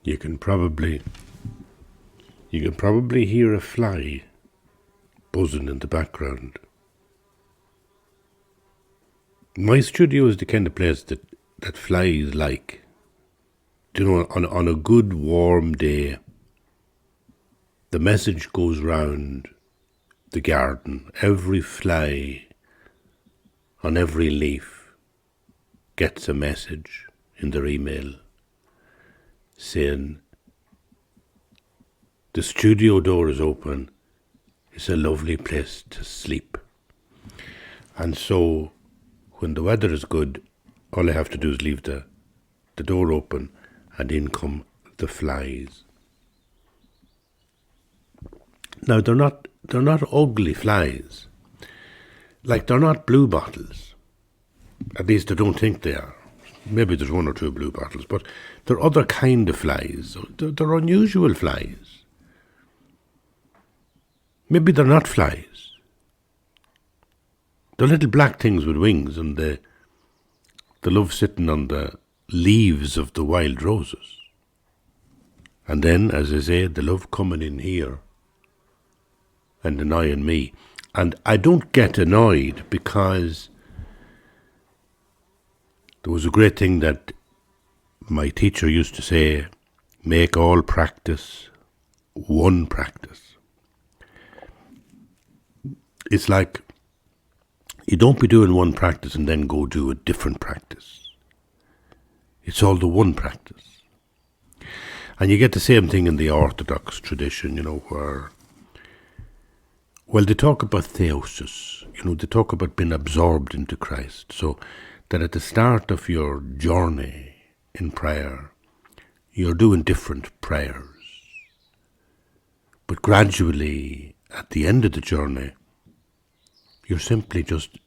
You can probably hear a fly buzzing in the background. My studio is the kind of place that flies like. You know, on a good warm day, the message goes round the garden. Every fly on every leaf gets a message in their email saying, the studio door is open. It's a lovely place to sleep. And so, when the weather is good, all I have to do is leave the door open, and in come the flies. Now they're not ugly flies. Like, they're not blue bottles. At least I don't think they are. Maybe there's one or two blue bottles, but they're other kind of flies. They're unusual flies. Maybe they're not flies. They're little black things with wings, and they love sitting on the leaves of the wild roses. And then, as I say, they love coming in here and annoying me. And I don't get annoyed because there was a great thing that my teacher used to say, make all practice one practice. It's like, you don't be doing one practice and then go do a different practice. It's all the one practice. And you get the same thing in the Orthodox tradition, where, well, they talk about theosis, they talk about being absorbed into Christ. So that at the start of your journey in prayer, you're doing different prayers. But gradually, at the end of the journey, you're simply just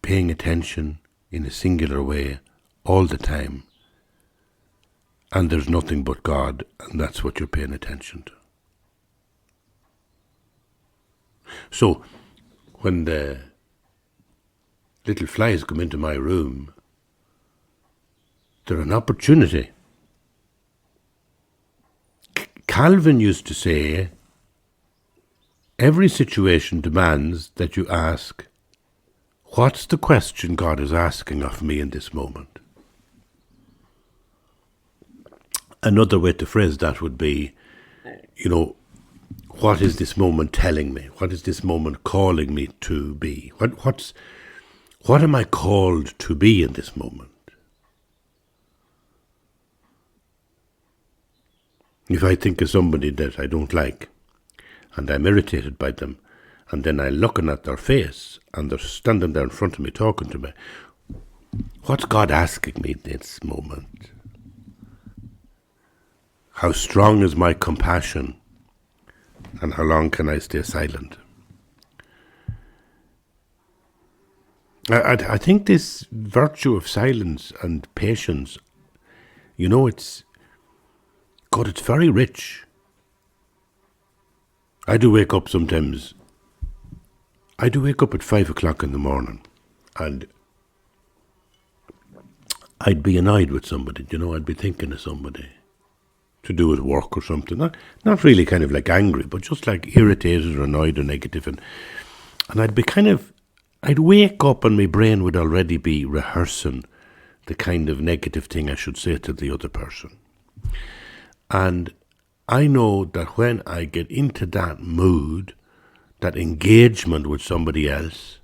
paying attention in a singular way all the time. And there's nothing but God, and that's what you're paying attention to. So, when the little flies come into my room, they're an opportunity. Calvin used to say, every situation demands that you ask, what's the question God is asking of me in this moment? Another way to phrase that would be, what is this moment telling me? What is this moment calling me to be? What am I called to be in this moment? If I think of somebody that I don't like, and I'm irritated by them, and then I'm looking at their face, and they're standing there in front of me talking to me, what's God asking me in this moment? How strong is my compassion, and how long can I stay silent? I think this virtue of silence and patience, it's very rich. I do wake up sometimes. I do wake up at 5 o'clock in the morning, and I'd be annoyed with somebody, I'd be thinking of somebody to do with work or something. Not really kind of like angry, but just like irritated or annoyed or negative. And I'd wake up and my brain would already be rehearsing the kind of negative thing I should say to the other person. And I know that when I get into that mood, that engagement with somebody else,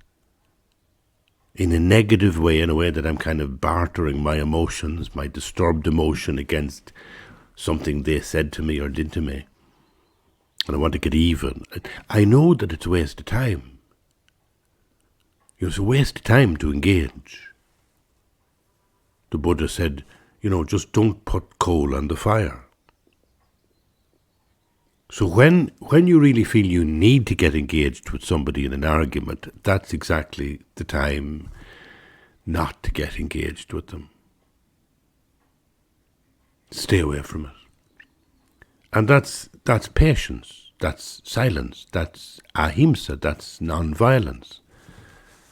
in a negative way, in a way that I'm kind of bartering my emotions, my disturbed emotion against something they said to me or did to me, and I want to get even, I know that it's a waste of time. It's a waste of time to engage. The Buddha said, just don't put coal on the fire. So when you really feel you need to get engaged with somebody in an argument, that's exactly the time not to get engaged with them. Stay away from it. And that's patience, that's silence, that's ahimsa, that's non-violence.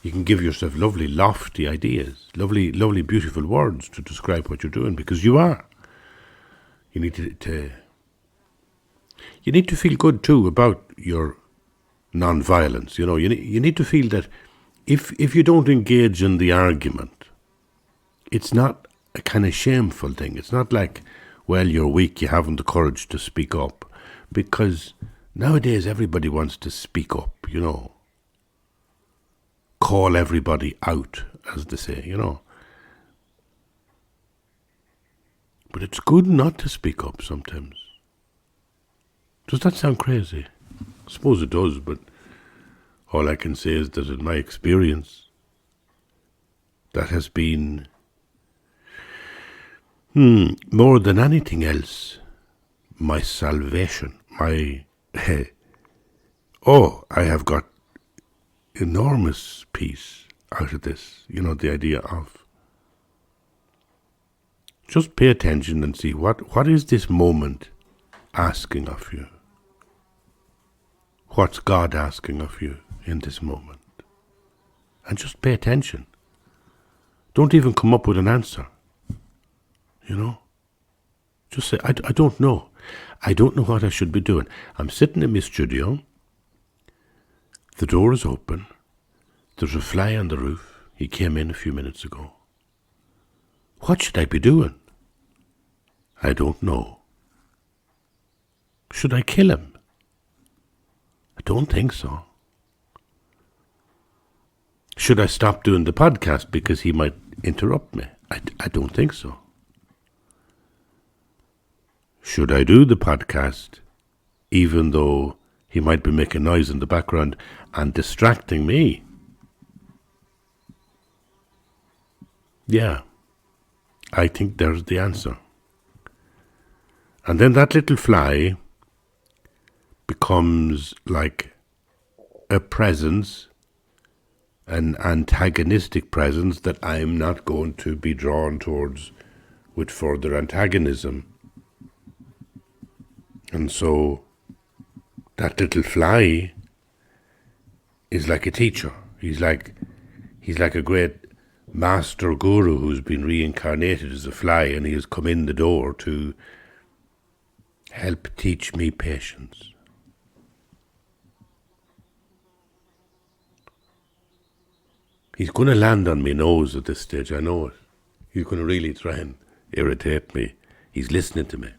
You can give yourself lovely, lofty ideas, lovely, beautiful words to describe what you're doing, because you are. You need you need to feel good too about your non-violence. You need to feel that if you don't engage in the argument, it's not a kind of shameful thing. It's not like, well, you're weak, you haven't the courage to speak up. Because nowadays everybody wants to speak up, call everybody out, as they say, But it's good not to speak up sometimes. Does that sound crazy? I suppose it does, but all I can say is that in my experience, that has been, more than anything else, my salvation. I have got enormous peace out of this. The idea of just pay attention and see what is this moment asking of you? What's God asking of you in this moment? And just pay attention. Don't even come up with an answer. Just say, I don't know. I don't know what I should be doing. I'm sitting in my studio. The door is open. There's a fly on the roof. He came in a few minutes ago. What should I be doing? I don't know. Should I kill him? I don't think so. Should I stop doing the podcast because he might interrupt me? I don't think so. Should I do the podcast even though he might be making noise in the background and distracting me? Yeah, I think there's the answer. And then that little fly becomes like a presence, an antagonistic presence that I'm not going to be drawn towards with further antagonism. And so that little fly is like a teacher. He's like a great master guru who's been reincarnated as a fly, and he has come in the door to help teach me patience. He's going to land on my nose at this stage, I know it. He's going to really try and irritate me. He's listening to me.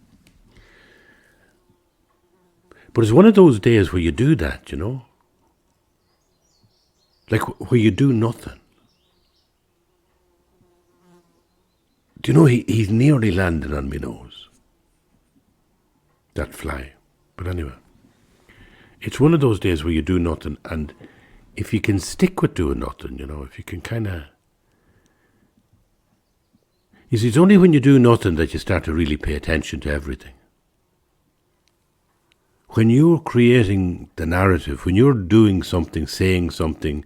But it's one of those days where you do that, Like where you do nothing. Do you know, he's nearly landed on my nose. That fly. But anyway, it's one of those days where you do nothing, and if you can stick with doing nothing, if you can kind of... You see, it's only when you do nothing that you start to really pay attention to everything. When you're creating the narrative, when you're doing something, saying something,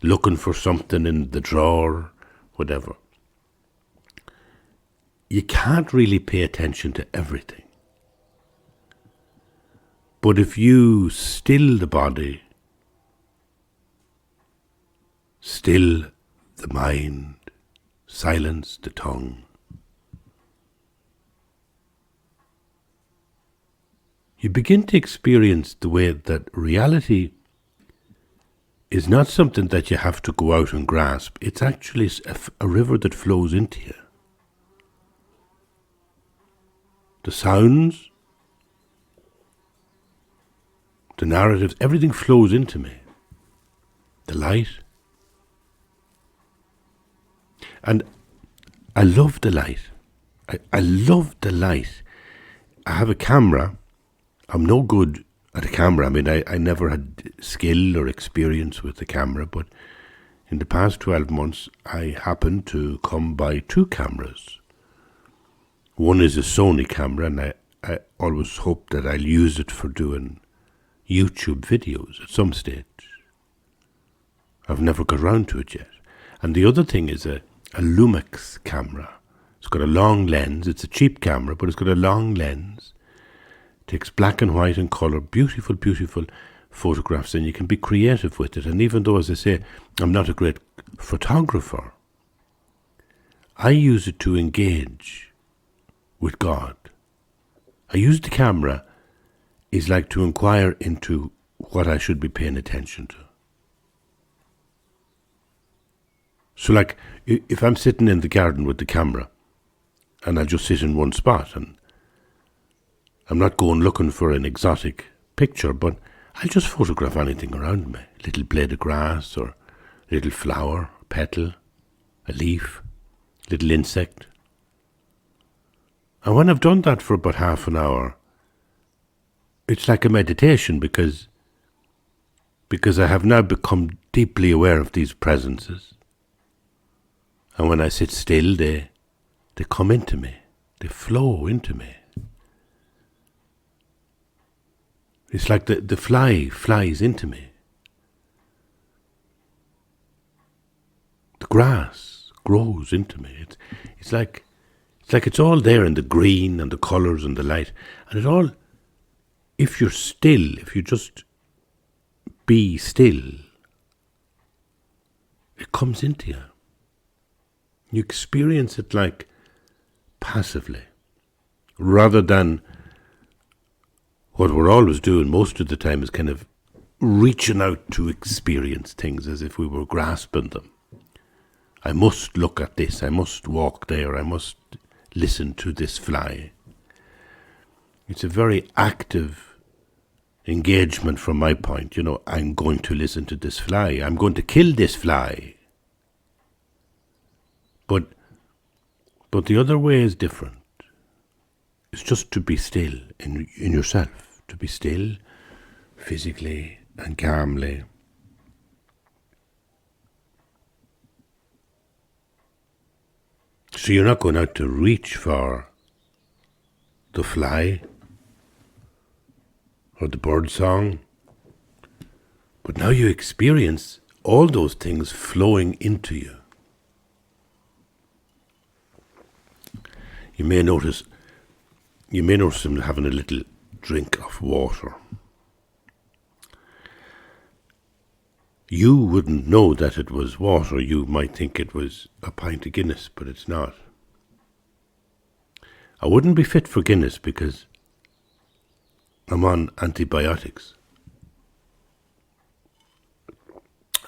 looking for something in the drawer, whatever, you can't really pay attention to everything. But if you still the body, still the mind, silence the tongue, you begin to experience the way that reality is not something that you have to go out and grasp. It's actually a river that flows into you. The sounds, the narratives, everything flows into me. The light. And I love the light. I love the light. I have a camera. I'm no good at a camera. I mean, I never had skill or experience with the camera, but in the past 12 months, I happened to come by 2 cameras. One is a Sony camera, and I always hope that I'll use it for doing YouTube videos at some stage. I've never got around to it yet. And the other thing is a Lumix camera. It's got a long lens. It's a cheap camera, but it's got a long lens. Takes black and white and colour, beautiful, beautiful photographs, and you can be creative with it. And even though, as I say, I'm not a great photographer, I use it to engage with God. I use the camera is like to inquire into what I should be paying attention to. So like, if I'm sitting in the garden with the camera, and I'll just sit in one spot, and I'm not going looking for an exotic picture, but I'll just photograph anything around me. A little blade of grass, or a little flower, a petal, a leaf, a little insect. And when I've done that for about half an hour, it's like a meditation because I have now become deeply aware of these presences. And when I sit still, they come into me. They flow into me. It's like the fly flies into me. The grass grows into me. It's like it's all there in the green and the colours and the light. And it all, if you're still, if you just be still, it comes into you. You experience it like passively, rather than what we're always doing most of the time is kind of reaching out to experience things as if we were grasping them. I must look at this, I must walk there, I must listen to this fly. It's a very active engagement from my point. I'm going to listen to this fly, I'm going to kill this fly. But the other way is different. It's just to be still in yourself, to be still physically and calmly. So you're not going out to reach for the fly or the bird song, but now you experience all those things flowing into you. You may notice him having a little drink of water. You wouldn't know that it was water. You might think it was a pint of Guinness, but it's not. I wouldn't be fit for Guinness because I'm on antibiotics.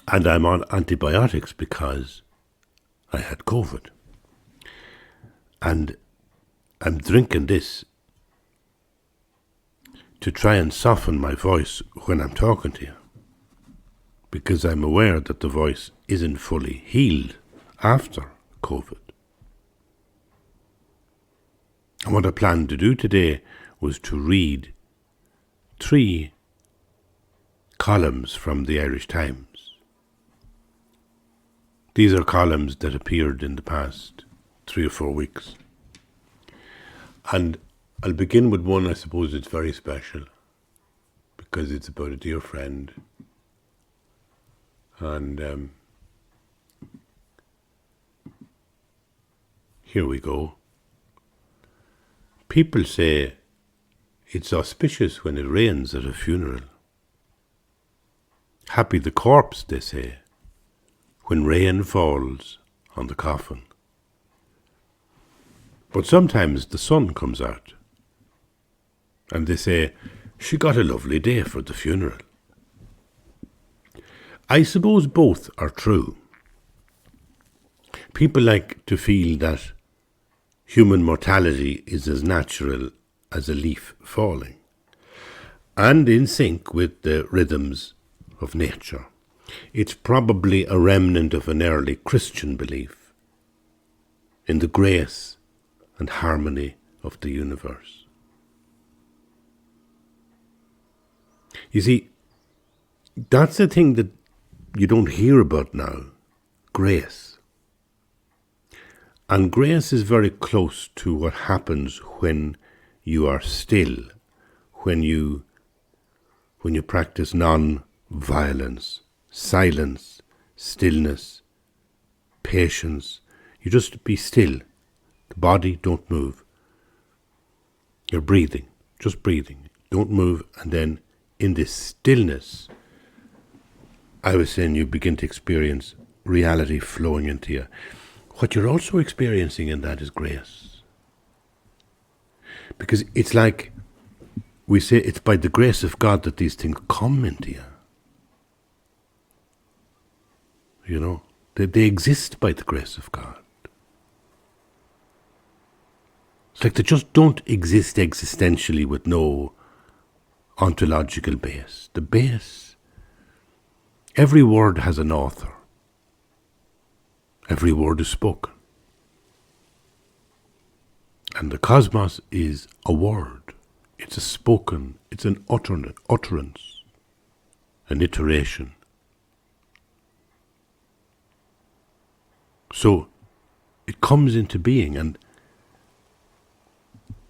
And I'm on antibiotics because I had COVID. And I'm drinking this to try and soften my voice when I'm talking to you, because I'm aware that the voice isn't fully healed after COVID. And what I planned to do today was to read 3 columns from the Irish Times. These are columns that appeared in the past 3 or 4 weeks. And I'll begin with one. I suppose it's very special because it's about a dear friend. And here we go. People say it's auspicious when it rains at a funeral. Happy the corpse, they say, when rain falls on the coffin. But sometimes the sun comes out, and they say, she got a lovely day for the funeral. I suppose both are true. People like to feel that human mortality is as natural as a leaf falling, and in sync with the rhythms of nature. It's probably a remnant of an early Christian belief in the grace and harmony of the universe. You see, that's the thing that you don't hear about now, grace. And grace is very close to what happens when you are still, when you practice non-violence, silence, stillness, patience. You just be still. The body, don't move. You're breathing, just breathing. Don't move, and then in this stillness, I was saying you begin to experience reality flowing into you. What you're also experiencing in that is grace. Because it's like we say, it's by the grace of God that these things come into you. You know, they exist by the grace of God. It's like they just don't exist existentially with no ontological base. The base, every word has an author. Every word is spoken. And the cosmos is a word. It's a spoken, it's an utterance, an iteration. So it comes into being, and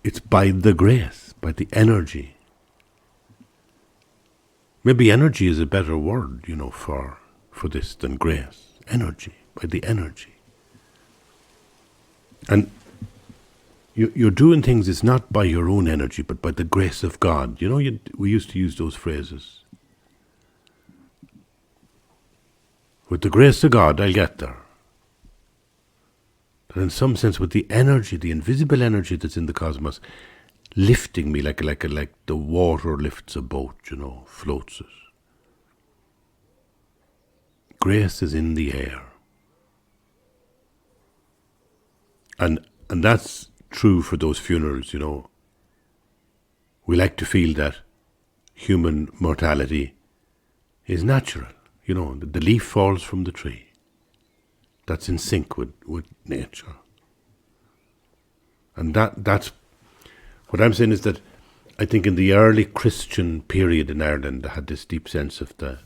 it's by the grace, by the energy. Maybe energy is a better word, for this than grace. Energy, by the energy. And you're doing things, it's not by your own energy, but by the grace of God. We used to use those phrases. With the grace of God, I'll get there. And in some sense, with the energy, the invisible energy that's in the cosmos, lifting me like the water lifts a boat, floats it. Grace is in the air. And that's true for those funerals, We like to feel that human mortality is natural. The leaf falls from the tree. That's in sync with nature. And that's what I'm saying is that I think in the early Christian period in Ireland, they had this deep sense of the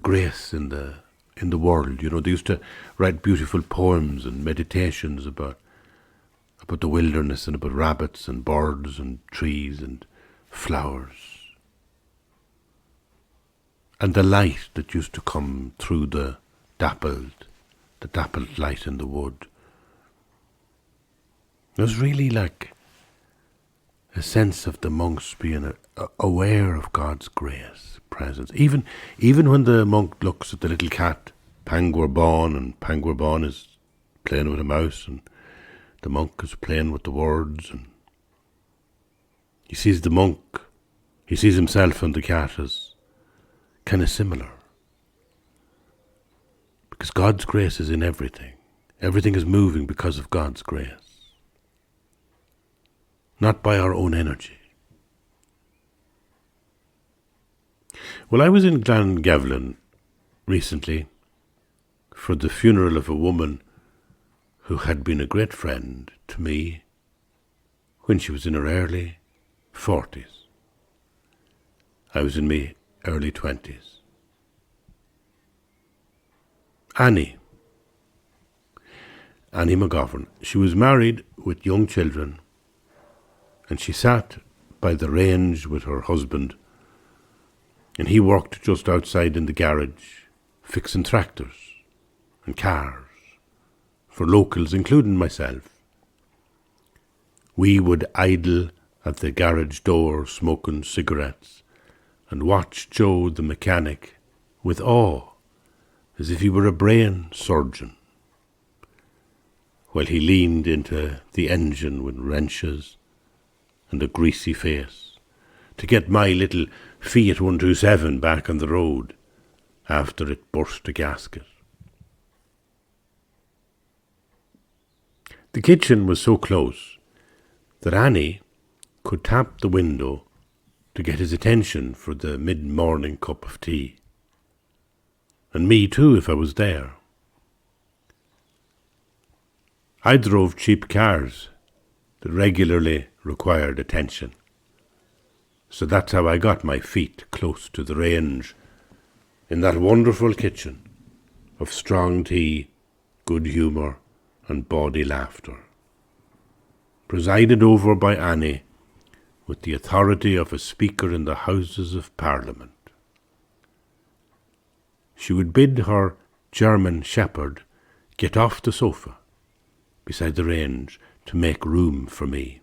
grace in the world. They used to write beautiful poems and meditations about the wilderness and about rabbits and birds and trees and flowers. And the light that used to come through the dappled light in the wood. It was really like a sense of the monks being aware of God's grace, presence. Even when the monk looks at the little cat, Pangwar and Pangwar is playing with a mouse, and the monk is playing with the words, and he sees himself and the cat as kind of similar. Because God's grace is in everything. Everything is moving because of God's grace. Not by our own energy. Well, I was in Glangavlin recently for the funeral of a woman who had been a great friend to me when she was in her early 40s. I was in my early 20s. Annie McGovern. She was married with young children, and she sat by the range with her husband, and he worked just outside in the garage, fixing tractors and cars for locals, including myself. We would idle at the garage door smoking cigarettes and watch Joe the mechanic with awe, as if he were a brain surgeon, while he leaned into the engine with wrenches and a greasy face to get my little Fiat 127 back on the road after it burst a gasket. The kitchen was so close that Annie could tap the window to get his attention for the mid-morning cup of tea. And me too, if I was there. I drove cheap cars that regularly required attention. So that's how I got my feet close to the range in that wonderful kitchen of strong tea, good humour and bawdy laughter, presided over by Annie with the authority of a speaker in the Houses of Parliament. She would bid her German shepherd get off the sofa beside the range to make room for me.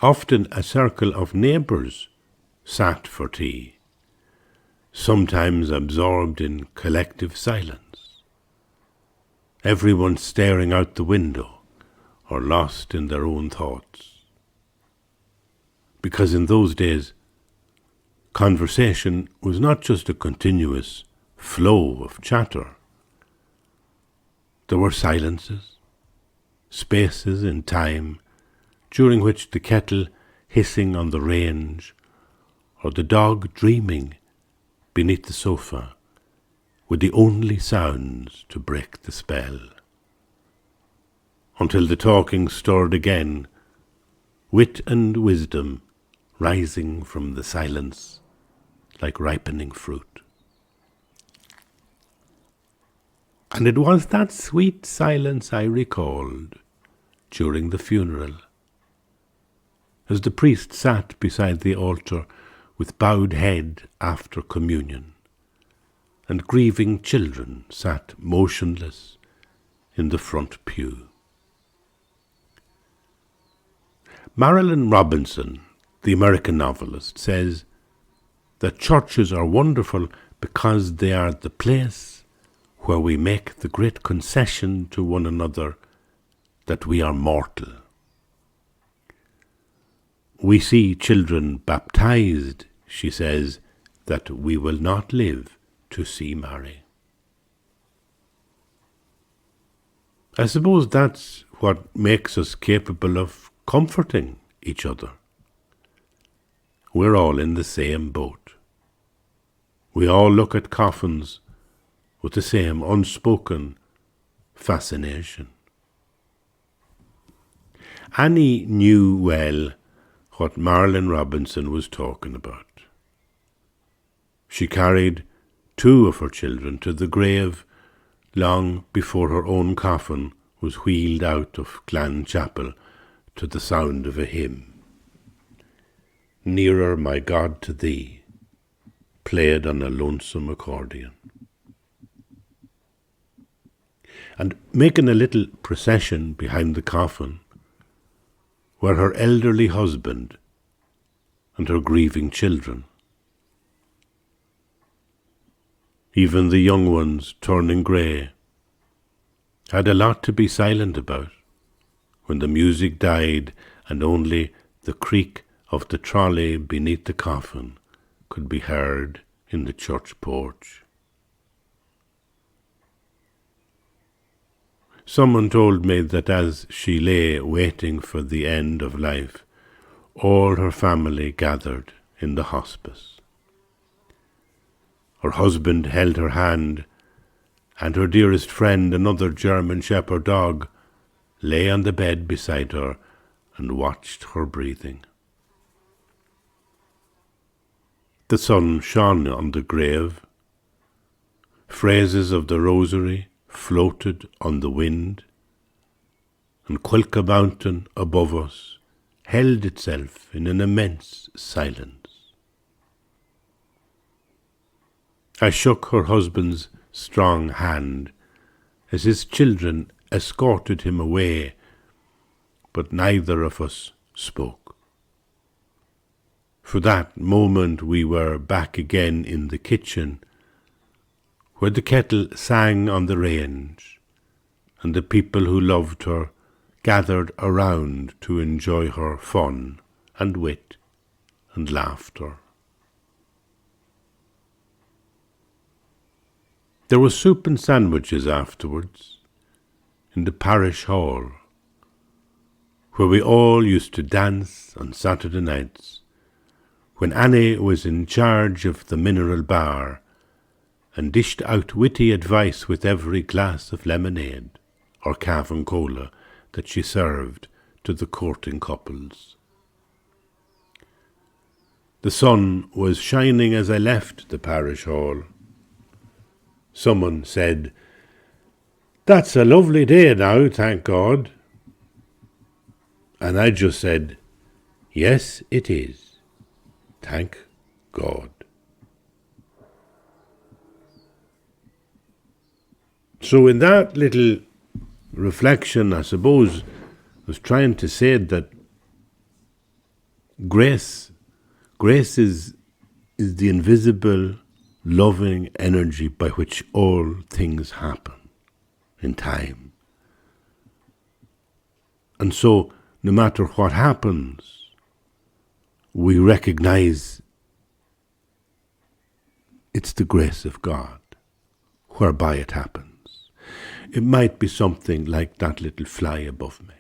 Often a circle of neighbours sat for tea, sometimes absorbed in collective silence, everyone staring out the window, or lost in their own thoughts. Because in those days, conversation was not just a continuous flow of chatter. There were silences, spaces in time during which the kettle hissing on the range or the dog dreaming beneath the sofa were the only sounds to break the spell. Until the talking stirred again, wit and wisdom rising from the silence like ripening fruit. And it was that sweet silence I recalled during the funeral, as the priest sat beside the altar with bowed head after communion, and grieving children sat motionless in the front pew. Marilynne Robinson, the American novelist, says that churches are wonderful because they are the place where we make the great concession to one another that we are mortal. We see children baptized, she says, that we will not live to see marry. I suppose that's what makes us capable of comforting each other. We're all in the same boat. We all look at coffins with the same unspoken fascination. Annie knew well what Marilynne Robinson was talking about. She carried 2 of her children to the grave long before her own coffin was wheeled out of Clan Chapel to the sound of a hymn. Nearer, my God, to thee, played on a lonesome accordion. And making a little procession behind the coffin were her elderly husband and her grieving children. Even the young ones, turning grey, had a lot to be silent about when the music died and only the creak of the trolley beneath the coffin could be heard in the church porch. Someone told me that as she lay waiting for the end of life, all her family gathered in the hospice. Her husband held her hand, and her dearest friend, another German Shepherd dog, lay on the bed beside her and watched her breathing. The sun shone on the grave. Phrases of the rosary floated on the wind, and Quilca Mountain above us held itself in an immense silence. I shook her husband's strong hand as his children escorted him away, but neither of us spoke. For that moment we were back again in the kitchen, where the kettle sang on the range, and the people who loved her gathered around to enjoy her fun and wit and laughter. There was soup and sandwiches afterwards in the parish hall, where we all used to dance on Saturday nights, when Annie was in charge of the mineral bar and dished out witty advice with every glass of lemonade or caf and cola that she served to the courting couples. The sun was shining as I left the parish hall. Someone said, "That's a lovely day now, thank God." And I just said, "Yes, it is. Thank God." So in that little reflection, I suppose, I was trying to say that grace is the invisible, loving energy by which all things happen in time. And so, no matter what happens, we recognize it's the grace of God whereby it happens. It might be something like that little fly above me.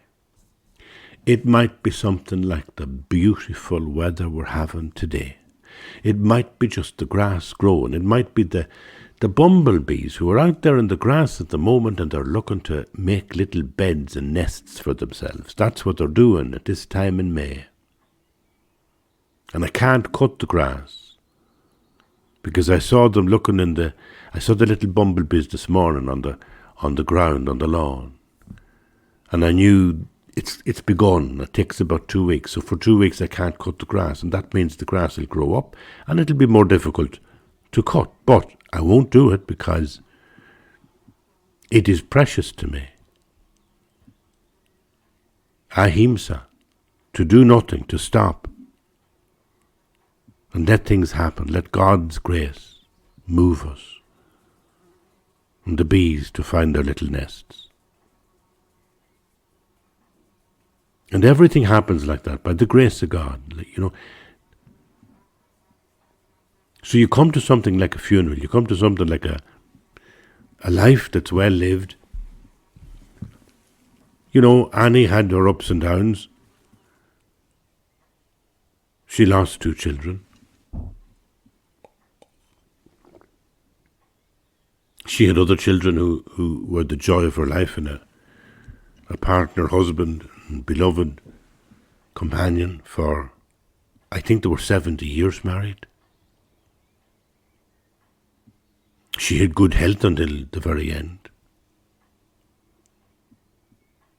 It might be something like the beautiful weather we're having today. It might be just the grass growing. It might be the bumblebees who are out there in the grass at the moment and they're looking to make little beds and nests for themselves. That's what they're doing at this time in May. And I can't cut the grass because I saw them looking I saw the little bumblebees this morning on the ground, on the lawn. And I knew it's begun. It takes about 2 weeks. So for 2 weeks I can't cut the grass. And that means the grass will grow up and it'll be more difficult to cut. But I won't do it because it is precious to me. Ahimsa. To do nothing, to stop. And let things happen. Let God's grace move us. And the bees to find their little nests. And everything happens like that by the grace of God, So you come to something like a funeral, you come to something like a life that's well lived. Annie had her ups and downs. She lost 2 children. She had other children who were the joy of her life and a partner, husband, and beloved companion for, I think they were 70 years married. She had good health until the very end.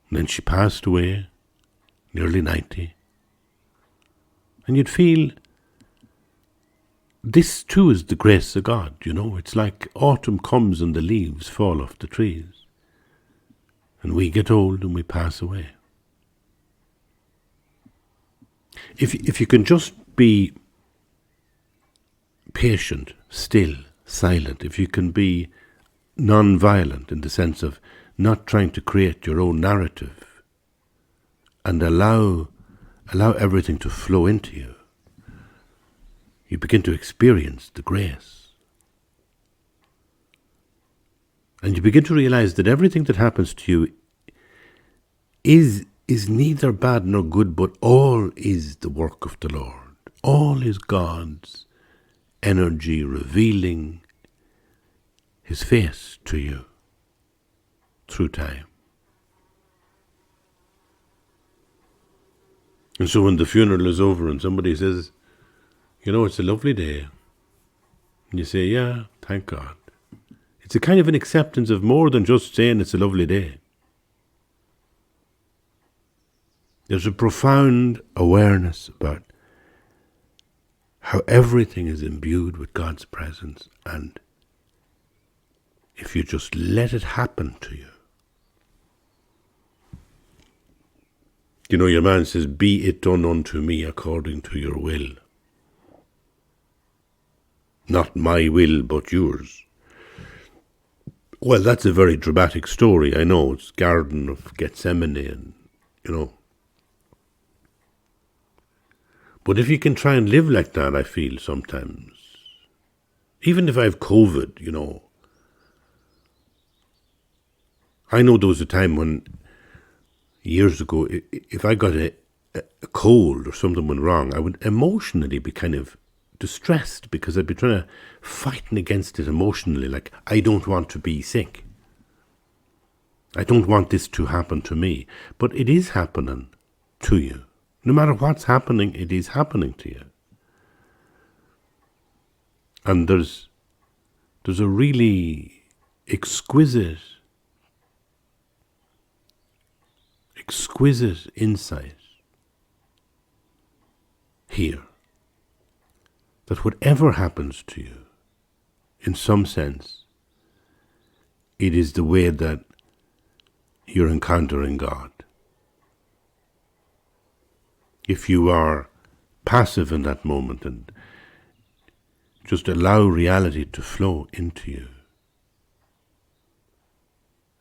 And then she passed away, nearly 90. And you'd feel this too is the grace of God, It's like autumn comes and the leaves fall off the trees. And we get old and we pass away. If you can just be patient, still, silent, if you can be non-violent in the sense of not trying to create your own narrative and allow everything to flow into you, you begin to experience the grace. And you begin to realize that everything that happens to you is neither bad nor good, but all is the work of the Lord. All is God's energy revealing His face to you through time. And so when the funeral is over and somebody says, it's a lovely day, and you say, yeah, thank God. It's a kind of an acceptance of more than just saying it's a lovely day. There's a profound awareness about how everything is imbued with God's presence, and if you just let it happen to you. Your man says, be it done unto me according to your will. Not my will, but yours. Well, that's a very dramatic story, I know. It's Garden of Gethsemane and, But if you can try and live like that, I feel sometimes, even if I have COVID, I know there was a time when, years ago, if I got a cold or something went wrong, I would emotionally be kind of distressed because I'd be trying to fighting against it emotionally, like, I don't want to be sick. I don't want this to happen to me. But it is happening to you. No matter what's happening, it is happening to you. And there's a really exquisite insight here that whatever happens to you, in some sense, it is the way that you're encountering God. If you are passive in that moment and just allow reality to flow into you,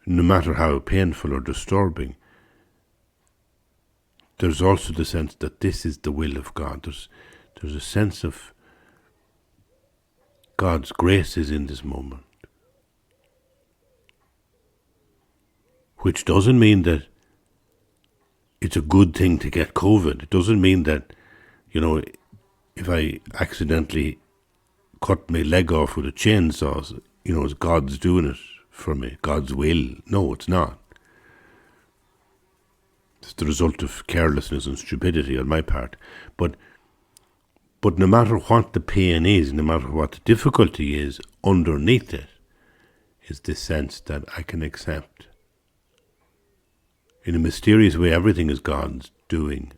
no matter how painful or disturbing, there's also the sense that this is the will of God. There's a sense of God's grace is in this moment. Which doesn't mean that it's a good thing to get COVID. It doesn't mean that, if I accidentally cut my leg off with a chainsaw, it's God's doing it for me, God's will. No, it's not. It's the result of carelessness and stupidity on my part. But no matter what the pain is, no matter what the difficulty is, underneath it is this sense that I can accept. In a mysterious way, everything is God's doing.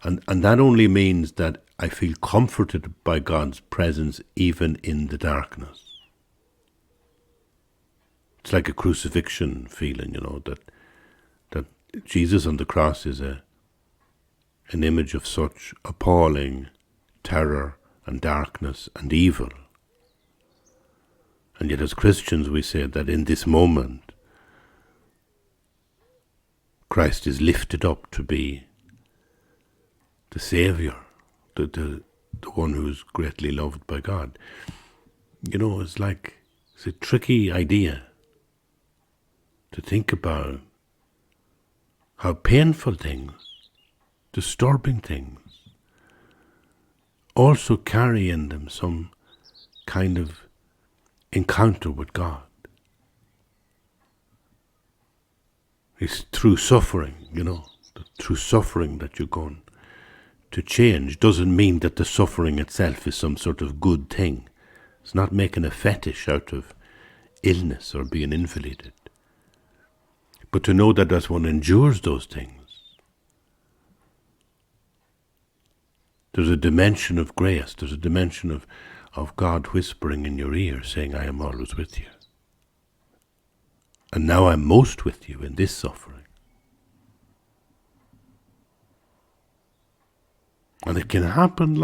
And that only means that I feel comforted by God's presence even in the darkness. It's like a crucifixion feeling, that Jesus on the cross is an image of such appalling terror and darkness and evil. And yet as Christians we say that in this moment Christ is lifted up to be the Saviour, the one who's greatly loved by God. It's a tricky idea to think about how painful things, disturbing things, also carry in them some kind of encounter with God. It's through suffering, through suffering that you're going to change. Doesn't mean that the suffering itself is some sort of good thing. It's not making a fetish out of illness or being invalided. But to know that as one endures those things, there's a dimension of grace, there's a dimension of God whispering in your ear, saying, I am always with you. And now I'm most with you in this suffering. And it can happen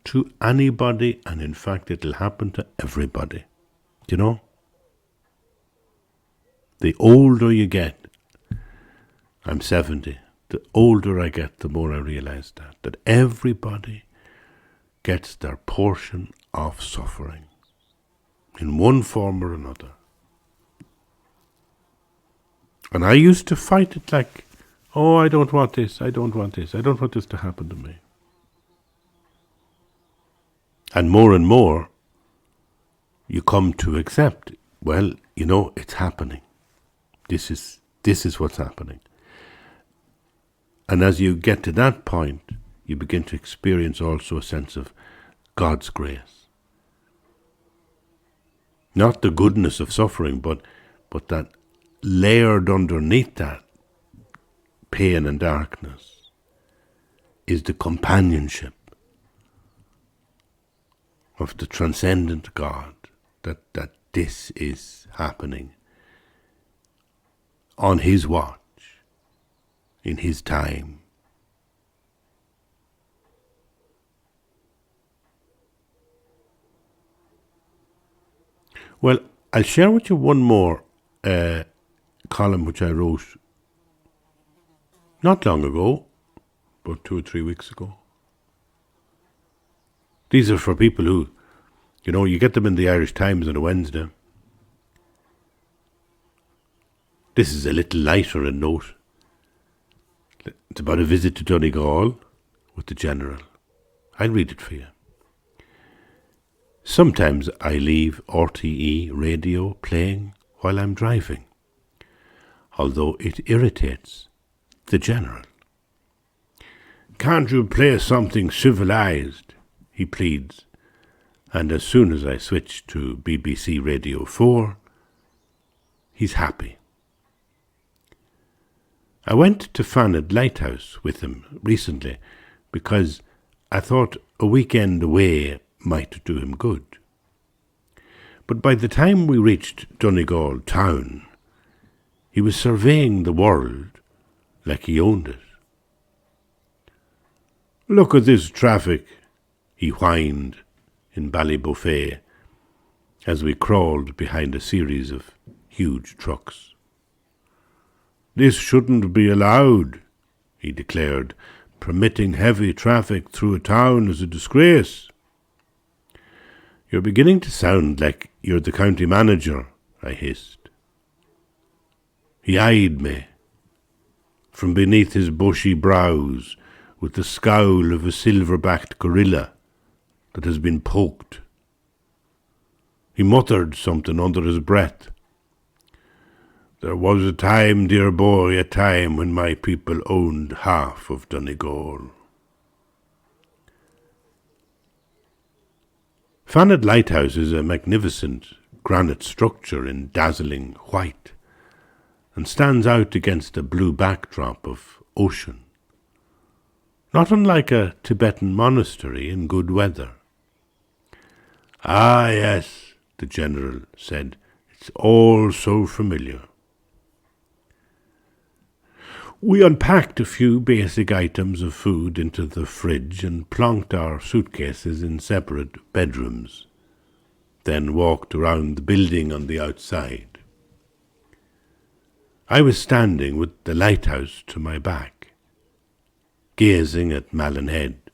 to anybody, and in fact it'll happen to everybody. The older you get, I'm 70, the older I get, the more I realize that everybody gets their portion of suffering in one form or another. And I used to fight it I don't want this, I don't want this to happen to me. And more, you come to accept, it's happening. This is what's happening. And as you get to that point, you begin to experience also a sense of God's grace. Not the goodness of suffering, but that layered underneath that pain and darkness is the companionship of the transcendent God, that this is happening on His watch, in His time. Well, I'll share with you one more column which I wrote not long ago, about 2 or 3 weeks ago. These are for people who, you get them in the Irish Times on a Wednesday. This is a little lighter in note. It's about a visit to Donegal with the General. I'll read it for you. Sometimes I leave RTE radio playing while I'm driving, although it irritates the General. Can't you play something civilized? He pleads, and as soon as I switch to BBC Radio 4, he's happy. I went to Fanad Lighthouse with him recently because I thought a weekend away might do him good. But by the time we reached Donegal town, he was surveying the world like he owned it. Look at this traffic, he whined in Ballybuffet as we crawled behind a series of huge trucks. This shouldn't be allowed, he declared. "Permitting heavy traffic through a town is a disgrace." "You're beginning to sound like you're the county manager," I hissed. He eyed me from beneath his bushy brows with the scowl of a silver-backed gorilla that has been poked. He muttered something under his breath. "There was a time, dear boy, a time when my people owned half of Donegal." Fanet Lighthouse is a magnificent granite structure in dazzling white and stands out against a blue backdrop of ocean, not unlike a Tibetan monastery in good weather. "Ah, yes," the general said, "it's all so familiar." We unpacked a few basic items of food into the fridge and plonked our suitcases in separate bedrooms, then walked around the building on the outside. I was standing with the lighthouse to my back, gazing at Malin Head.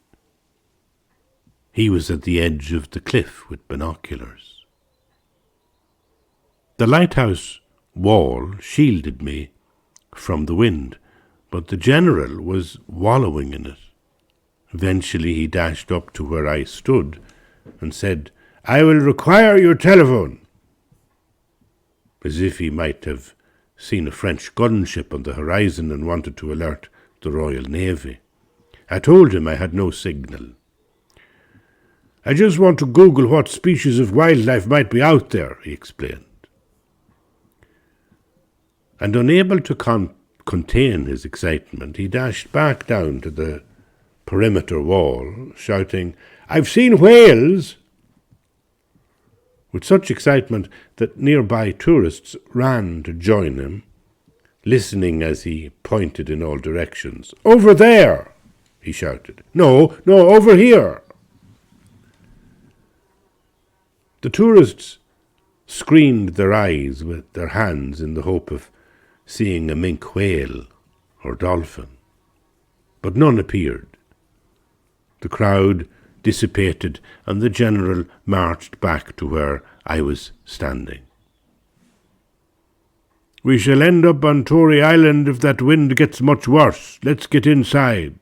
He was at the edge of the cliff with binoculars. The lighthouse wall shielded me from the wind, but the general was wallowing in it. Eventually he dashed up to where I stood and said, "I will require your telephone," as if he might have seen a French gunship on the horizon and wanted to alert the Royal Navy. I told him I had no signal. "I just want to Google what species of wildlife might be out there," he explained. And unable to contain his excitement, he dashed back down to the perimeter wall, shouting, "I've seen whales!" with such excitement that nearby tourists ran to join him, listening as he pointed in all directions. "Over there!" he shouted. No, over here!" The tourists screened their eyes with their hands in the hope of seeing a minke whale or dolphin, but none appeared. The crowd dissipated, and the general marched back to where I was standing. "We shall end up on Tory Island if that wind gets much worse. Let's get inside."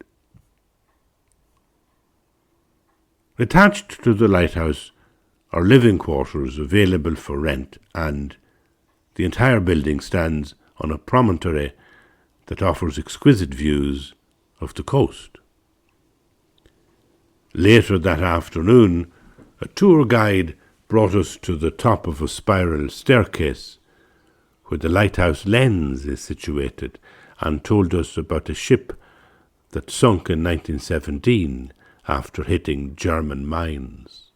Attached to the lighthouse are living quarters available for rent, and the entire building stands on a promontory that offers exquisite views of the coast. Later that afternoon, a tour guide brought us to the top of a spiral staircase where the lighthouse lens is situated and told us about a ship that sunk in 1917 after hitting German mines.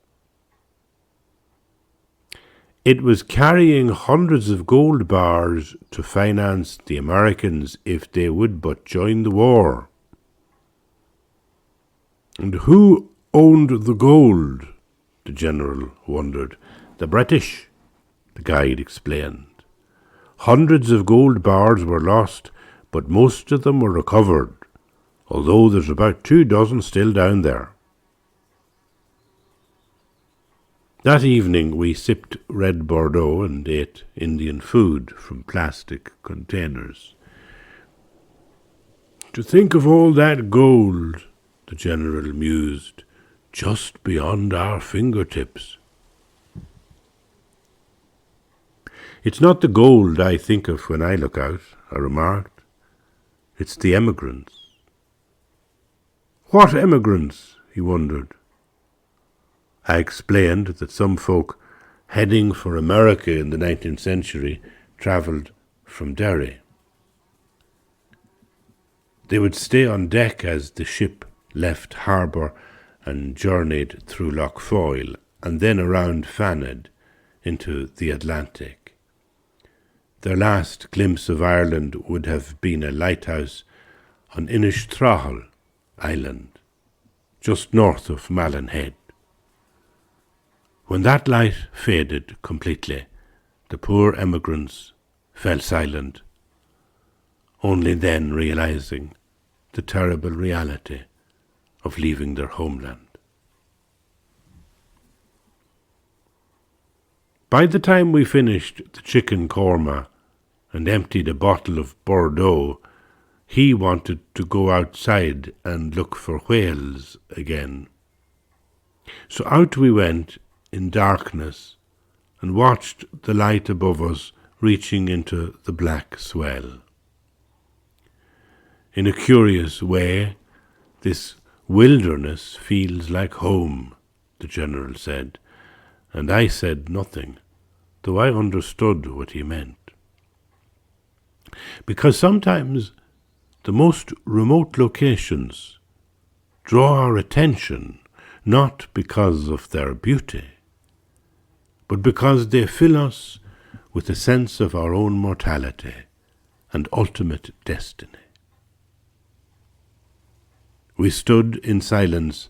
It was carrying hundreds of gold bars to finance the Americans if they would but join the war. And who owned the gold? The general wondered. The British, the guide explained. Hundreds of gold bars were lost, but most of them were recovered, although there's about 24 still down there. That evening we sipped red Bordeaux and ate Indian food from plastic containers. "To think of all that gold," the general mused, "just beyond our fingertips." "It's not the gold I think of when I look out," I remarked. "It's the emigrants." "What emigrants?" he wondered. I explained that some folk heading for America in the 19th century travelled from Derry. They would stay on deck as the ship left harbour and journeyed through Lough Foyle and then around Faned into the Atlantic. Their last glimpse of Ireland would have been a lighthouse on Innistrochel Island, just north of Malin Head. When that light faded completely, the poor emigrants fell silent, only then realizing the terrible reality of leaving their homeland. By the time we finished the chicken korma and emptied a bottle of Bordeaux, he wanted to go outside and look for whales again. So out we went in darkness and watched the light above us reaching into the black swell. In a curious way, this wilderness feels like home, the General said, and I said nothing, though I understood what he meant. Because sometimes the most remote locations draw our attention not because of their beauty, but because they fill us with a sense of our own mortality and ultimate destiny. We stood in silence,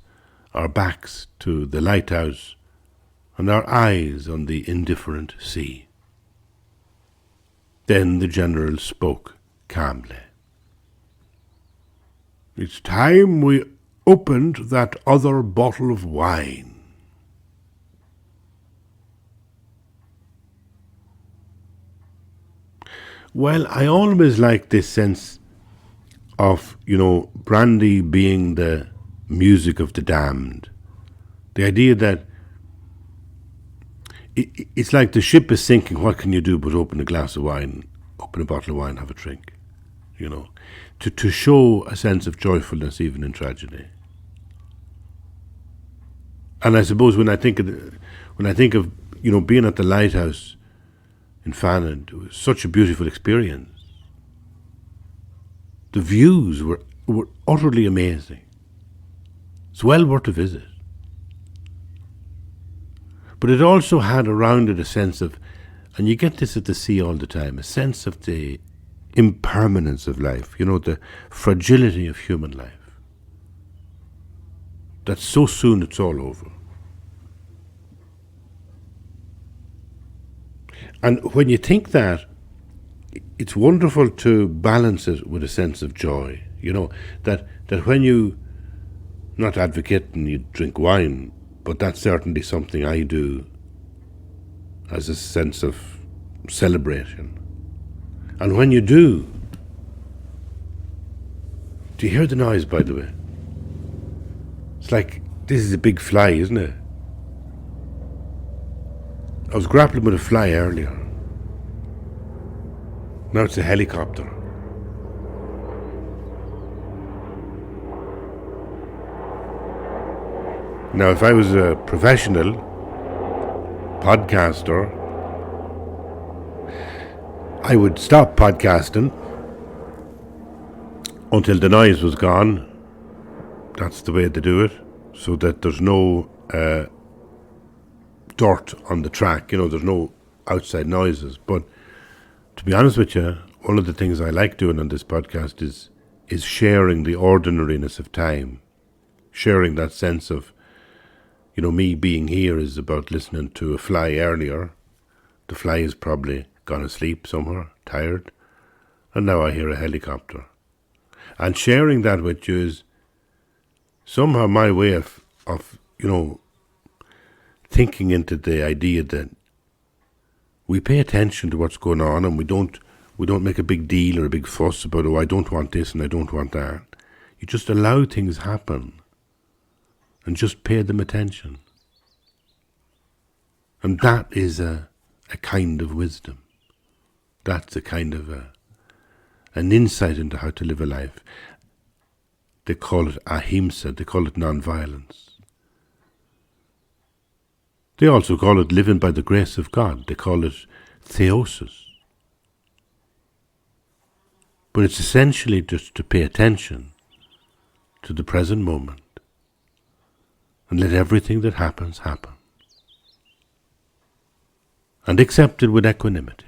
our backs to the lighthouse and our eyes on the indifferent sea. Then the General spoke calmly. It's time we opened that other bottle of wine. Well, I always like this sense of, brandy being the music of the damned. The idea that it's like the ship is sinking, what can you do but open a glass of wine, open a bottle of wine, have a drink, to show a sense of joyfulness even in tragedy. And I suppose when I think of being at the lighthouse in Fanad, it was such a beautiful experience. The views were utterly amazing. It's well worth a visit. But it also had around it a sense of, and you get this at the sea all the time, a sense of the impermanence of life, the fragility of human life. That so soon it's all over. And when you think that, it's wonderful to balance it with a sense of joy, that when you, not advocating you drink wine, but that's certainly something I do as a sense of celebration. And when you do you hear the noise, by the way? It's like, this is a big fly, isn't it? I was grappling with a fly earlier. Now it's a helicopter. Now, if I was a professional podcaster, I would stop podcasting until the noise was gone. That's the way to do it, so that there's no dirt on the track, there's no outside noises. But to be honest with you, one of the things I like doing on this podcast is sharing the ordinariness of time, sharing that sense of, me being here is about listening to a fly earlier. The fly is probably gone asleep somewhere, tired, and now I hear a helicopter. And sharing that with you is somehow my way of thinking into the idea that we pay attention to what's going on, and we don't make a big deal or a big fuss about, I don't want this and I don't want that. You just allow things happen and just pay them attention. And that is a kind of wisdom. That's a kind of an insight into how to live a life. They call it ahimsa, they call it non-violence. They also call it living by the grace of God. They call it theosis. But it's essentially just to pay attention to the present moment and let everything that happens happen. And accept it with equanimity.